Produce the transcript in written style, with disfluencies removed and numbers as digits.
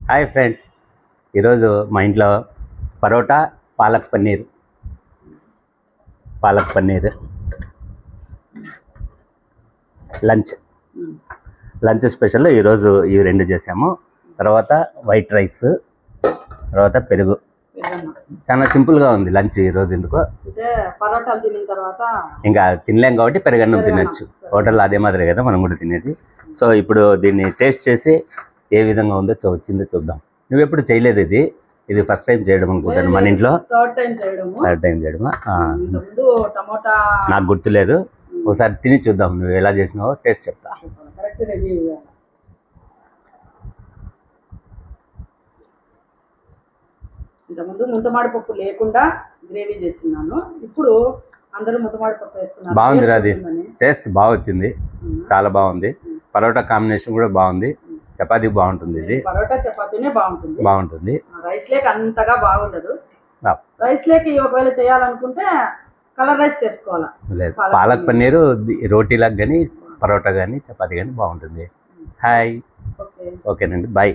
Hi friends, ఈరోజు మా ఇంట్లో పరోటా పాలక్ పన్నీర్ లంచ్ స్పెషల్ ఈరోజు ఇవి రెండు చేసాము. తర్వాత వైట్ రైస్, తర్వాత పెరుగు. చాలా సింపుల్గా ఉంది లంచ్ ఈరోజు. ఎందుకో పరోటాలు తిన్న తర్వాత ఇంకా తినలేం కాబట్టి పెరుగన్నం తినచ్చు. హోటల్లో అదే మాదిరి కదా మనం కూడా తినేది. సో ఇప్పుడు దీన్ని టేస్ట్ చేసి ఏ విధంగా ఉందో వచ్చిందో చూద్దాం. నువ్వు ఎప్పుడు చేయలేదు ఇది ఫస్ట్ టైం చేయడం అనుకుంటాను మన ఇంట్లో. థర్డ్ టైం చేయడమా? నాకు గుర్తులేదు. ఒకసారి తిని చూద్దాం నువ్వు ఎలా చేసినావో టేస్ట్ చెప్తా. ఇంతకుముందు ముంతమాడి పప్పు లేకుండా గ్రేవీ చేస్తున్నాను. ఇప్పుడు అందరూ ముంతమాడి పప్పు వేస్తున్నారు. బాగుంది, అది టేస్ట్ బాగా వచ్చింది, చాలా బాగుంది. పరోటా కాంబినేషన్ కూడా బాగుంది, చపాతీ బాగుంటుంది. ఇది పరోటా చపాతీనే బాగుంటుంది. రైస్ లేక్ అంతగా బాగుండదు. రైస్ లేక్ ఒకవేళ చేయాలనుకుంటే కలర్ రైస్ చేసుకోవాలి. లేదు, పాలక్ పన్నీరు రోటీలకు కానీ పరోటా కానీ చపాతీ కానీ బాగుంటుంది. హాయ్, ఓకేనండి, బాయ్.